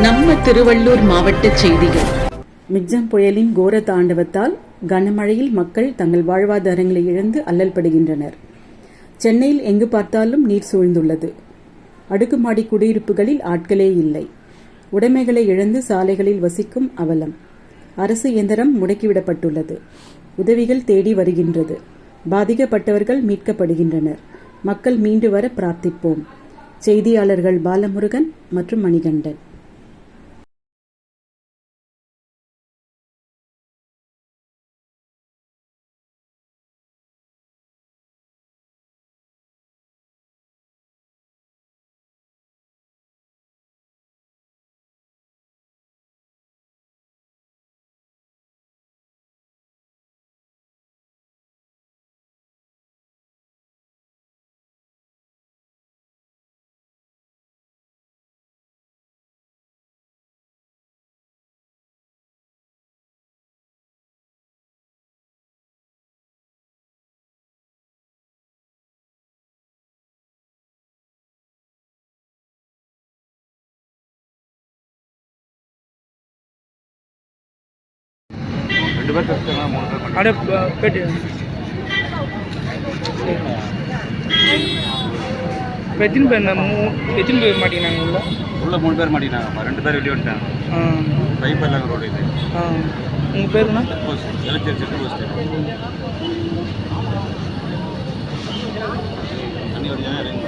நம்ம திருவள்ளூர் மாவட்ட செய்திகள். மிக்ஜாம் புயலின் கோர தாண்டவத்தால் கனமழையில் மக்கள் தங்கள் வாழ்வாதாரங்களை இழந்து அல்லல்படுகின்றனர். சென்னையில் எங்கு பார்த்தாலும் நீர் சூழ்ந்துள்ளது. அடுக்குமாடி குடியிருப்புகளில் ஆட்களே இல்லை. உடைமைகளை இழந்து சாலைகளில் வசிக்கும் அவலம். அரசு இயந்திரம் முடக்கிவிடப்பட்டுள்ளது. உதவிகள் தேடி வருகின்றது. பாதிக்கப்பட்டவர்கள் மீட்கப்படுகின்றனர். மக்கள் மீண்டு வர பிரார்த்திப்போம். செய்தியாளர்கள் பாலமுருகன் மற்றும் மணிகண்டன். அட பெட்டி எத்தனை பேர் மாட்டிக்கினாங்க உள்ள 3 பேர் மாட்டிக்கினாங்க. 2 பேர் வெளியே வந்துட்டாங்க. பைப்பெல்லாம் ரோடு இது. உங்கள் பேருண்ணா? செட்டு போஸ்ட் தண்ணி வழியாக இறங்கி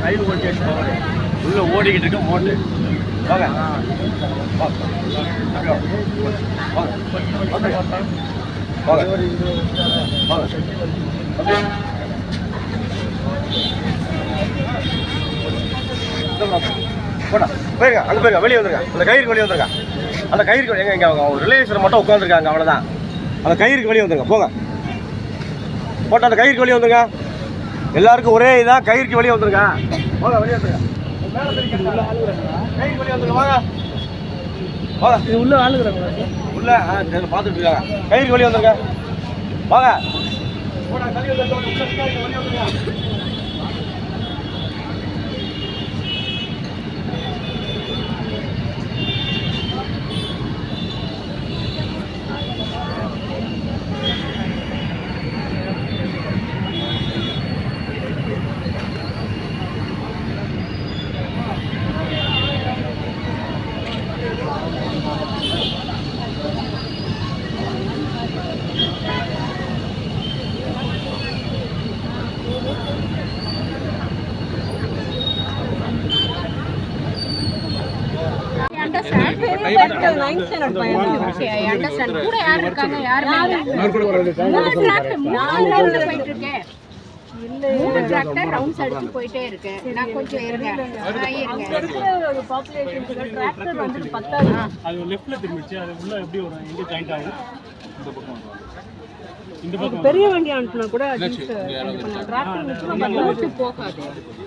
ரயில் ஓட்டி உள்ள ஓடிக்கிட்டு இருக்க மோட்டு வாங்க போயிருங்க. அங்கே போயிருங்க. வெளியே வந்துருங்க. அந்த கயிறுக்கு வெளியே வந்துருங்க. அந்த கயிறுக்கு எங்கே அவங்க ரிலேஷன் மட்டும் உட்காந்துருக்காங்க. அவ்வளோதான். அந்த கயிறுக்கு வெளியே வந்துருங்க. போங்க போட்டு அந்த கயிறுக்கு வெளியே வந்துருங்க. எல்லாருக்கும் ஒரே இதான். கயிறுக்கு வெளியே வந்துருங்க. வாங்க வெளியே வந்துருங்க. கயிறுக்கு வெளியே வந்துருங்க. வாங்க வாங்க. உள்ள ஆளுக்குறாங்க. உள்ள பார்த்துட்டு இருக்காங்க. கயிறுக்கு வெளியே வந்துருங்க. வாங்க வெளியே வந்துருங்க. போயிட்டே இருக்கு. நான் கொஞ்சம் பெரிய வண்டி அனுப்புனா கூட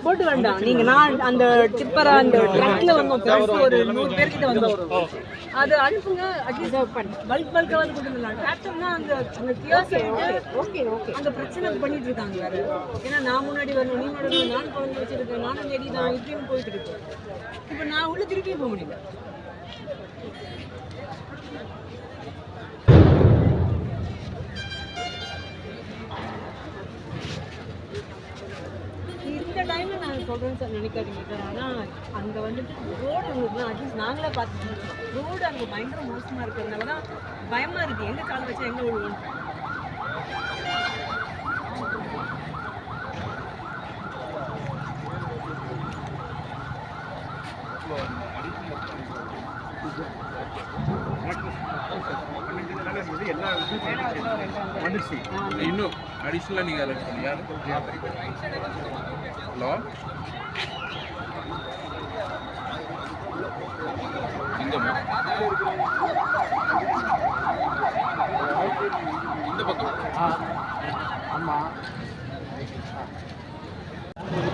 போட்டு வேண்டாம். நீங்க நான் அந்த டிப்பரா அந்த ட்ரக்ல வந்தோம். ஒரு 100 பேர்கிட்ட வந்தோம். அது அனுப்புங்க. பல்கா வந்து கொடுத்துடலாம். டிராக்டர்னா அந்த ஓகே அந்த பிரச்சனை பண்ணிட்டு இருக்காங்க வேற. ஏன்னா நான் முன்னாடி வரணும், நீ முன்னாடி வரணும், நான் குழந்தை வச்சிருக்கேன், நானும் ரெடி தான், இப்படின்னு போயிட்டு இருக்கேன். இப்போ நான் உள்ள திருப்பி போக முடியல. இந்த டைம்ல நான் சொல்றேன்னு சார் நினைக்காதீங்க சார். ஆனால் அங்கே வந்துட்டு ரோடு இருந்ததுன்னா அட்லீஸ்ட் நாங்களே பார்த்துட்டு ரோடு அங்கே பயங்கர மோசமாக இருக்கிறதுனால தான் பயமாக இருக்குது. எங்கே கால் வச்சா எங்கே விழுவோம். இன்னும் அடிஷனலாக நீங்கள் அதை யார் ஹலோ எங்கம்மா இந்த பக்கம் ஆமாம்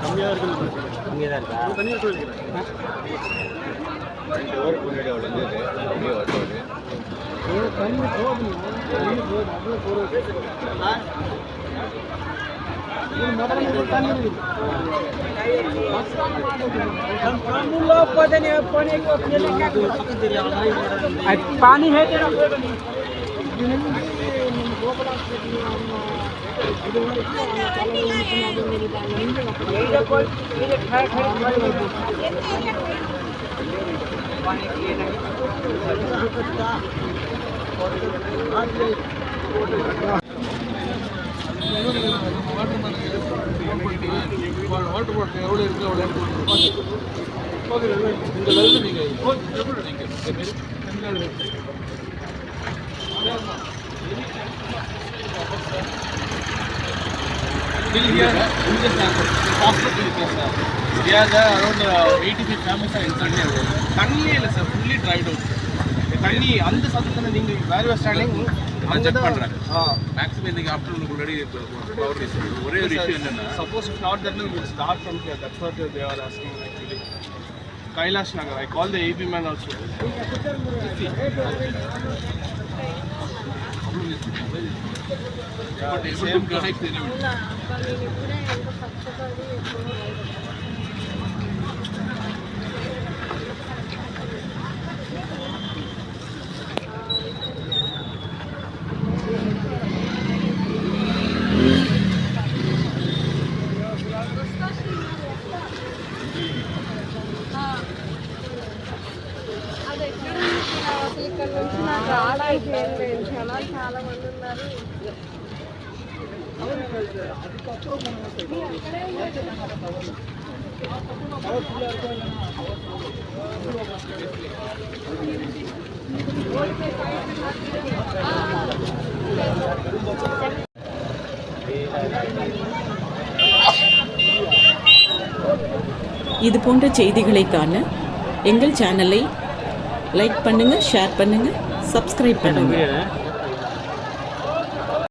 கம்மியாக இருக்குது. கம்மியாக தான் இருக்கா? தனியாக சொல்லிக்கிறேன். முன்னாடி அவ்வளோ இருந்தது அப்படியே வருது. தண்ணி போதும் அவ்வளோ போகிறது पानी है तेरा வாட்டர் பாட்டில் எவ்வளோ இருக்குது அவ்வளோ இந்த லெவலில் நீங்கள் தண்ணியே இல்லை சார். Fully tried out. தண்ணி அந்த சத்தத்தில் நீங்கள் வேறு ஸ்டாண்டிங் நான் செக் பண்ணுறேன். மேக்ஸிமம் இன்றைக்கி ஆஃப்டர்நூன் முன்னாடி பவர் இஷ்யூ. ஒரே ஒரு இஷ்யூ என்னென்னா suppose if not that will start from here. That's what they are asking actually. Kailash Nagar. I call the AP man also. Same connect தெரியும். అది ఎక్కడ అసలు ఇక్కడ నుంచి నాకు ఆడైపోయింది. జనాలు చాలా మంది ఉన్నారు. இது போன்ற செய்திகளை காண எங்கள் சேனலை லைக் பண்ணுங்கள், ஷேர் பண்ணுங்கள், சப்ஸ்கிரைப் பண்ணுங்கள்.